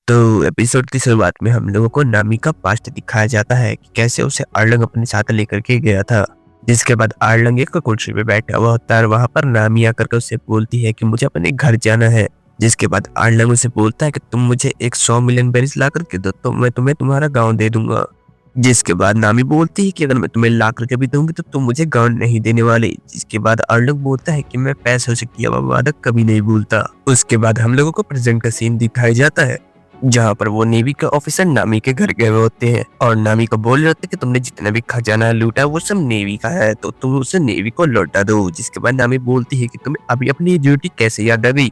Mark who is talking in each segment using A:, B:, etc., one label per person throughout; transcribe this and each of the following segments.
A: तो एपिसोड की शुरुआत में हम लोगों को नामी का पास्ट दिखाया जाता है कि कैसे उसे आर्लंग अपने साथ लेकर के गया था। जिसके बाद आर्लंग एक कुर्सी पे बैठा हुआ होता है और वहां पर नामी आकर के उससे बोलती है कि मुझे अपने घर जाना है। जिसके बाद आर्लंग उसे बोलता है कि तुम मुझे एक 100 मिलियन बेरीज ला करके दो तो मैं तुम्हें तुम्हारा गाँव दे दूंगा। जिसके बाद नामी बोलती है कि अगर मैं तुम्हें ला करके भी दूंगी तो तुम मुझे गाँव नहीं देने वाले। जिसके बाद आर्लंग बोलता है कि मैं पैसों से किया हुआ वादा कभी नहीं भूलता। उसके बाद हम लोगों को प्रेजेंट का सीन दिखाया जाता है जहाँ पर वो नेवी के ऑफिसर नामी के घर गए हुए होते हैं और नामी को बोल रहे होते हैं कि तुमने जितना भी खजाना लूटा वो सब नेवी का है तो तुम उसे नेवी को लौटा दो। जिसके बाद नामी बोलती है कि तुम्हें अभी अपनी ड्यूटी कैसे याद आ गई,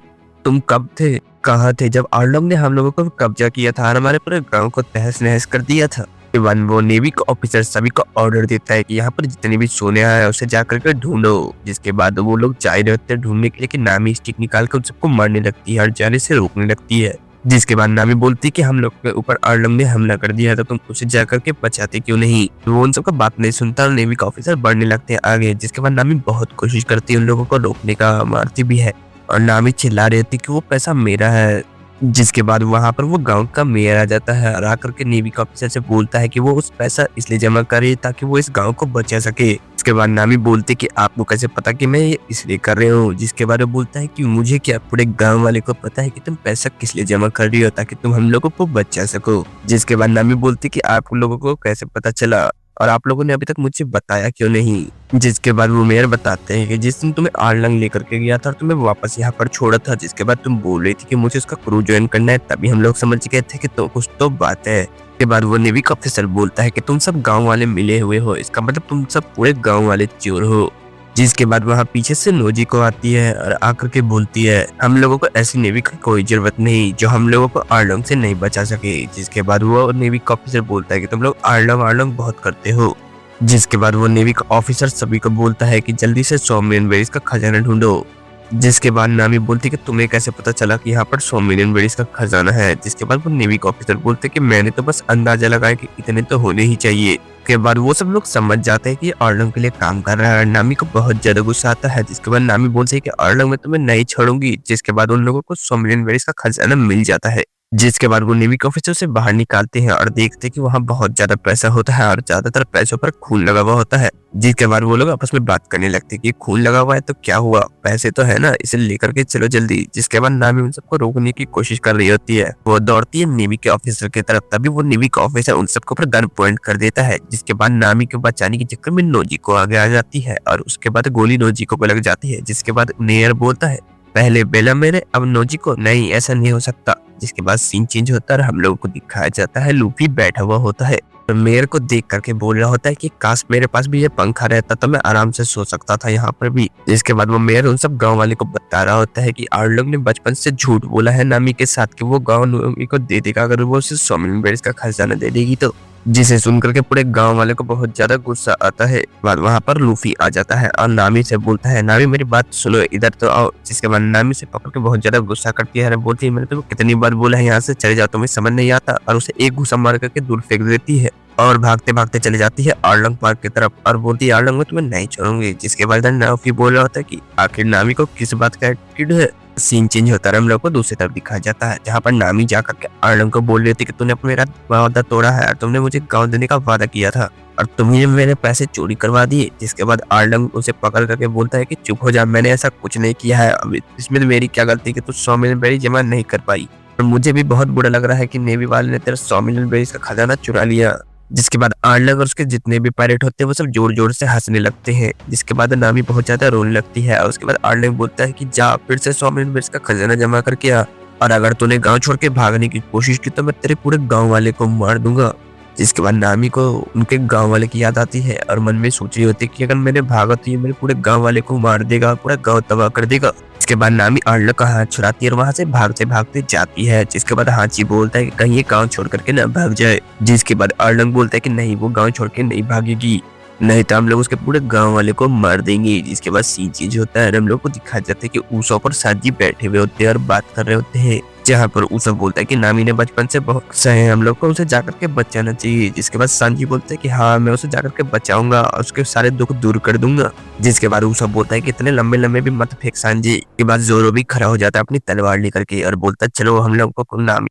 A: तुम कब थे कहाँ थे जब आर्लंग ने हम लोगों को कब्जा किया था और हमारे पूरे गाँव को तहस नहस कर दिया था। के बाद वो नेवी का ऑफिसर सभी को ऑर्डर देता है कि यहाँ पर जितने भी सोने आए उसे जाकर के ढूंढो। जिसके बाद वो लोग जा रहे होते हैं ढूंढने के लिए कि नामी स्टिक निकाल कर उन सबको मारने लगती है और जाने से रोकने लगती है। जिसके बाद नामी बोलती है कि हम लोग के ऊपर आर्लंग ने हमला कर दिया था, तुम उसे जाकर के बचाते क्यों नहीं। वो उन सबका बात नहीं सुनता और नेवी का ऑफिसर बढ़ने लगते हैं आगे। जिसके बाद नामी बहुत कोशिश करती है उन लोगों को रोकने का, मारती भी है और नामी चिल्ला रही थी कि वो पैसा मेरा है। जिसके बाद वहां पर वो गांव का मेयर आ जाता है और आकर के नेवी का ऑफिसर से बोलता है कि वो उस पैसा इसलिए जमा करे ताकि वो इस गांव को बचा सके। इसके बाद नामी बोलती कि आपको कैसे पता कि मैं ये इसलिए कर रही हूँ। जिसके बाद वो बोलता है कि मुझे क्या, पूरे गांव वाले को पता है कि तुम पैसा किस लिए जमा कर रही हो ताकि तुम हम लोगों को बचा सको। जिसके बाद नामी बोलती कि आप लोगों को कैसे पता चला और आप लोगों ने अभी तक मुझे बताया क्यों नहीं। जिसके बाद वो मेयर बताते हैं कि जिस दिन तुम्हें आर्लंग लेकर के गया था और तुम्हें वापस यहाँ पर छोड़ा था, जिसके बाद तुम बोल रही थी कि मुझे उसका क्रू ज्वाइन करना है, तभी हम लोग समझ गए थे कि तो कुछ तो बात है। के बाद वो नेवी का ऑफिसर बोलता है कि तुम सब गांव वाले मिले हुए हो, इसका मतलब तुम सब पूरे गांव वाले चोर हो। जिसके बाद वहाँ पीछे से नोजी को आती है और आकर के बोलती है हम लोगों को ऐसी नेवी की कोई जरूरत नहीं जो हम लोगों को आर्लंग से नहीं बचा सके। जिसके बाद वो नेवी का ऑफिसर बोलता है कि तुम लोग आर्लंग आर्लंग बहुत करते हो। जिसके बाद वो नेवी का ऑफिसर सभी को बोलता है कि जल्दी से 100 मिलियन बेरीज का खजाना ढूंढो। जिसके बाद नामी बोलती कि तुम्हें कैसे पता चला कि यहाँ पर 100 मिलियन बेरीज का खजाना है। जिसके बाद वो नेवी का ऑफिसर बोलते कि मैंने तो बस अंदाजा लगाया कि इतने तो होने ही चाहिए। के बाद वो सब लोग समझ जाते हैं कि आर्लंग के लिए काम कर रहा है। नामी को बहुत ज्यादा गुस्सा आता है। जिसके बाद नामी बोलती है कि आर्लंग मैं तुम्हें नहीं छोड़ूंगी। जिसके बाद उन लोगों को 100 मिलियन बेरीज का खजाना मिल जाता है। जिसके बाद वो नेवी के ऑफिसर से बाहर निकालते हैं और देखते हैं कि वहाँ बहुत ज्यादा पैसा होता है और ज्यादातर पैसों पर खून लगा हुआ होता है। जिसके बाद वो लोग आपस में बात करने लगते हैं कि खून लगा हुआ है तो क्या हुआ, पैसे तो है ना, इसे लेकर के चलो जल्दी। जिसके बाद नामी उन सबको रोकने की कोशिश कर रही होती है। वो दौड़ती है नेवी के ऑफिसर की तरफ, तभी वो नेवी का ऑफिसर उन सबके ऊपर गन पॉइंट कर देता है। जिसके बाद नामी को बचाने के चक्कर में नोजी को आगे आ जाती है और उसके बाद गोली नोजी को लग जाती है। जिसके बाद नेयर बोलता है पहले बेला मेरे अब नोजी को, नहीं ऐसा नहीं हो सकता। जिसके बाद सीन चेंज होता है और हम लोगों को दिखाया जाता है लूफी बैठा हुआ होता है और मेयर को देख करके बोल रहा होता है कि काश मेरे पास भी ये पंखा रहता तो मैं आराम से सो सकता था यहाँ पर भी। जिसके बाद वो मेयर उन सब गांव वाले को बता रहा होता है कि आर्लंग ने बचपन से झूठ बोला है नामी के साथ कि वो गांव नामी को दे देगा अगर वो उसे 100 मिलियन बेरीज का खजाना दे देगी तो। जिसे सुनकर के पूरे गांव वाले को बहुत ज्यादा गुस्सा आता है। बाद वहां पर लूफी आ जाता है और नामी से बोलता है नामी मेरी बात सुनो, इधर तो आओ। जिसके बाद नामी से पकड़ के बहुत ज्यादा गुस्सा करती है, बोलती है मैंने तुम्हें कितनी बार बोला है यहाँ से चले जाओ, तुम्हें समझ नहीं आता, और उसे एक घुसा मार करके दूर फेंक देती है और भागते भागते चले जाती है आर्लंग पार्क की तरफ और बोलती है आर्लंग मैं तुम्हें नहीं छोड़ूंगी। जिसके बाद नामी बोल रहा होता है कि आखिर नामी को किस बात का एटीट्यूड है। सीन चेंज होता है, हम लोग को दूसरी तरफ दिखाया जाता है जहाँ पर नामी जाकर के आर्लंग को बोल रही थी कि तूने मेरा वादा तोड़ा है और तुमने मुझे गाँव देने का वादा किया था और तुमने मेरे पैसे चोरी करवा दिए। जिसके बाद आर्लंग उसे पकड़ करके बोलता है कि चुप हो जा, मैंने ऐसा कुछ नहीं किया है, अब इसमें मेरी क्या गलती कि तू 100 मिलियन बेरीज जमा नहीं कर पाई और मुझे भी बहुत बुरा लग रहा है कि नेवी वाले ने तेरा 100 मिलियन बेरीज का खजाना चुरा लिया। जिसके बाद आर्लंग और उसके जितने भी पायलट होते हैं वो सब जोर जोर से हंसने लगते हैं। जिसके बाद नामी बहुत ज्यादा रोने लगती है और उसके बाद आर्लंग बोलता है कि जा फिर से 100 मिलियन बेरीज का खजाना जमा करके आ और अगर तूने गांव छोड़ के भागने की कोशिश की तो मैं तेरे पूरे गांव वाले को मार दूंगा। जिसके बाद नामी को उनके गांव वाले की याद आती है और मन में सोच रही होती है कि अगर मैंने भागा तो ये मेरे पूरे गांव वाले को मार देगा, पूरा गांव तबाह कर देगा। इसके बाद नामी आर्लंग का हाथ छुड़ाती है और वहां से भागते भागते जाती है। जिसके बाद हाची बोलता है कि कहीं ये गांव छोड़ करके ना भाग जाए। जिसके बाद आर्लंग बोलता है कि नहीं वो गांव छोड़ के नहीं भागेगी, नहीं तो हम लोग उसके पूरे गांव वाले को मार देंगे। जिसके बाद सीन चेंज होता है, हम लोग को दिखाया जाता है कि ऊसोप और साजी बैठे हुए होते हैं और बात कर रहे होते हैं जहाँ पर ऊसोप बोलता है कि नामी ने बचपन से बहुत सहे, हम लोग को उसे जाकर के बचाना चाहिए। जिसके बाद सांजी बोलता है कि हाँ मैं उसे जाकर के बचाऊंगा और उसके सारे दुख दूर कर दूंगा। जिसके बाद ऊसोप बोलता है कि इतने लंबे लंबे भी मत फेंक सांजी। के बाद जोरो भी खड़ा हो जाता है अपनी तलवार लेकर के और बोलता है चलो हम लोग को नामी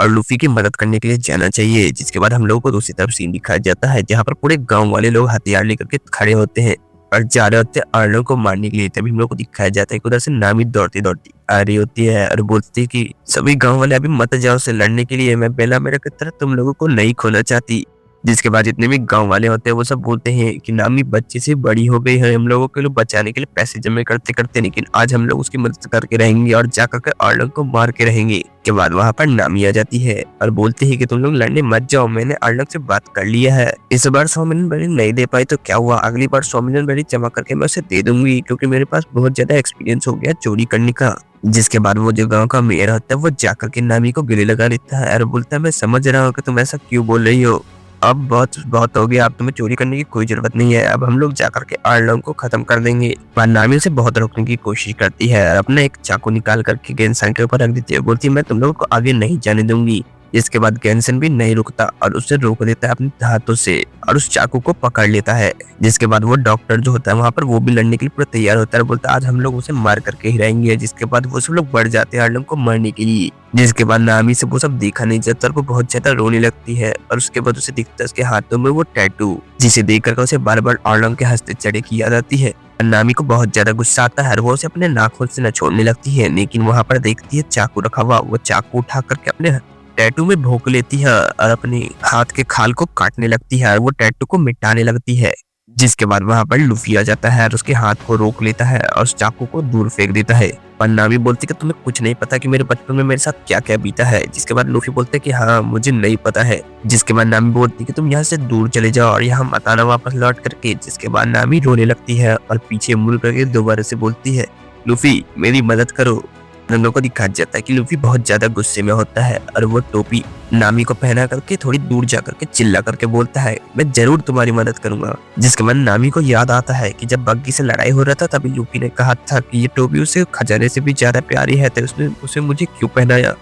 A: और लूफी की मदद करने के लिए जाना चाहिए। जिसके बाद हम लोगों को दूसरी तरफ सीन दिखाया जाता है जहाँ पर पूरे गांव वाले लोग हथियार लेकर के खड़े होते हैं और जा रहे होते हैं अर्नब को मारने के लिए। तभी हम लोग को दिखाया जाता है कि उधर से नामी दौड़ती दौड़ती आ रही होती है और बोलती है कि सभी गांव वाले अभी मत जाओ से लड़ने के लिए, मैं बेला मेरे की तरह तुम लोगों को नहीं खोना चाहती। जिसके बाद जितने भी गांव वाले होते हैं वो सब बोलते हैं कि नामी बच्चे से बड़ी हो गई है, हम लोगों के लिए बचाने के लिए पैसे जमा करते करते, लेकिन आज हम लोग उसकी मदद करके रहेंगे और जाकर के अर्नब को मार के रहेंगे। के बाद वहाँ पर नामी आ जाती है और बोलती है कि तुम लोग लड़ने मत जाओ, मैंने अर्नब से बात कर लिया है। इस बार 100 मिलियन बेरी नहीं दे पाई तो क्या हुआ, अगली बार 100 मिलियन बेरी जमा करके मैं उसे दे दूंगी, क्योंकि मेरे पास बहुत ज्यादा एक्सपीरियंस हो गया चोरी करने का। जिसके बाद वो जो गांव का मेयर होता है वो जाकर के नामी को गले लगा लेता है और बोलता है मैं समझ रहा हूँ कि तुम ऐसा क्यों बोल रही हो, अब बहुत बहुत हो गया, अब तुम्हें चोरी करने की कोई जरूरत नहीं है, अब हम लोग जाकर के अर्नब को खत्म कर देंगे। पर नामी उसे बहुत रोकने की कोशिश करती है और अपना एक चाकू निकाल करके गेंसन के ऊपर रख देती है, बोलती है मैं तुम लोगों को आगे नहीं जाने दूंगी। इसके बाद गेंसन भी नहीं रुकता और उसे रोक देता है अपने हाथों से और उस चाकू को पकड़ लेता है। जिसके बाद वो डॉक्टर जो होता है वहाँ पर वो भी लड़ने के लिए पूरा तैयार होता है, बोलता है आज हम लोग उसे मार करके ही रहेंगे। जिसके बाद वो सब लोग बढ़ जाते हैं अर्नब को मारने के लिए। जिसके बाद नामी से वो सब देखा नहीं जाता और वो बहुत ज्यादा रोने लगती है और उसके बाद उसे दिखता है उसके हाथों में वो टैटू, जिसे देख कर उसे बार बार अर्नब के हंसते चढ़े की याद आती है। नामी को बहुत ज्यादा गुस्सा आता है और वो उसे अपने नाखून से न छोड़ने लगती है, लेकिन वहाँ पर देखती है चाकू रखा हुआ, वो चाकू उठा करके अपने टैटू में भोंक लेती है और अपने हाथ के खाल को काटने लगती है और वो टैटू को मिटाने लगती है। जिसके बाद वहाँ पर लूफी आ जाता है और उसके हाथ को रोक लेता है और उस चाकू को दूर फेंक देता है। पर नामी बोलती कि तुम्हें कुछ नहीं पता कि मेरे बचपन में मेरे साथ क्या क्या बीता है। जिसके बाद लूफी बोलते कि हाँ मुझे नहीं पता है। जिसके बाद नामी बोलती कि तुम यहाँ से दूर चले जाओ और यहाँ मत आना वापस लौट करके। जिसके बाद नामी रोने लगती है और पीछे मुड़ करके दोबारा से बोलती है लूफी मेरी मदद करो। हम लोग को दिखा जाता है कि लूफी बहुत ज्यादा गुस्से में होता है और वो टोपी नामी को पहना करके थोड़ी दूर जा करके चिल्ला करके बोलता है मैं जरूर तुम्हारी मदद करूंगा। जिसके बाद नामी को याद आता है कि जब बग्गी से लड़ाई हो रहा था तभी लूफी ने कहा था कि ये टोपी उसे खजाने से भी ज्यादा प्यारी है, तो उसने उसे मुझे क्यों पहनाया।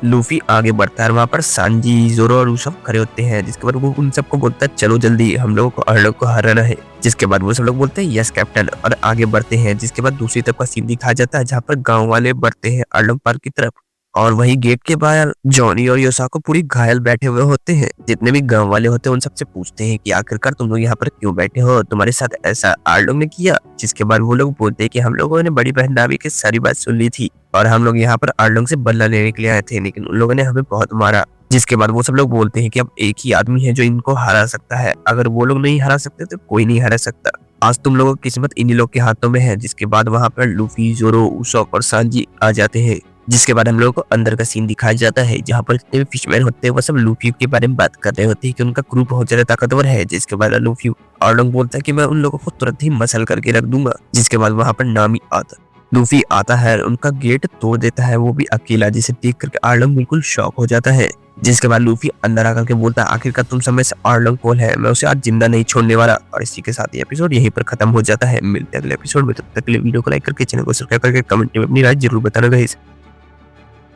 A: लूफी आगे बढ़ता है, वहाँ पर सांजी, जोरो और सब खड़े होते हैं। जिसके बाद वो उन सबको बोलता है चलो जल्दी हम लोगों को अर्नब को हराना है। जिसके बाद वो सब लोग बोलते हैं यस कैप्टन और आगे बढ़ते हैं। जिसके बाद दूसरी तरफ का सीन दिखाया जाता है जहाँ पर गांव वाले बढ़ते हैं अर्नब पार्क की तरफ और वही गेट के बाहर जॉनी और योसाको पूरी घायल बैठे हुए होते हैं। जितने भी गांव वाले होते हैं उन सबसे पूछते हैं कि आखिरकार तुम लोग यहाँ पर क्यों बैठे हो, तुम्हारे साथ ऐसा अर्नब ने किया। जिसके बाद वो लोग बोलते हैं कि हम लोगों ने बड़ी बहन नामी की सारी बात सुन ली थी और हम लोग यहाँ पर अर्नब से बदला लेने के लिए आए थे, लेकिन उन लोगों ने हमें बहुत मारा। जिसके बाद वो सब लोग बोलते हैं कि अब एक ही आदमी है जो इनको हरा सकता है, अगर वो लोग नहीं हरा सकते तो कोई नहीं हरा सकता। आज तुम लोगों की किस्मत इन्हीं लोग के हाथों में है। जिसके बाद वहाँ पर लूफी, जोरो, उसॉप और सांजी आ जाते हैं। जिसके बाद हम लोगों को अंदर का सीन दिखाया जाता है जहाँ पर जितने भी फिशमैन होते हैं वो सब लूफी के बारे में बात कर रहे होते हैं कि उनका क्रू बहुत ज्यादा ताकतवर है। जिसके बाद लूफी अर्नब बोलता है कि मैं उन लोगों को तुरंत ही मसल करके रख दूंगा। जिसके बाद वहाँ पर नामी आता लूफी आता है, उनका गेट तोड़ देता है, वो भी अकेला, जिसे देख करके अर्नब बिल्कुल शॉक हो जाता है। जिसके बाद लूफी अंदर आकर के बोलता है आखिरकार तुम समय से अर्नब कौन है, मैं उसे आज जिंदा नहीं छोड़ने वाला। और इसी के साथ ये एपिसोड यहीं पर खत्म हो जाता है। मिलते हैं अगले एपिसोड में, तब तक के लिए वीडियो को लाइक करके चैनल को सब्सक्राइब करके कमेंट में अपनी राय जरूर बताना गाइस।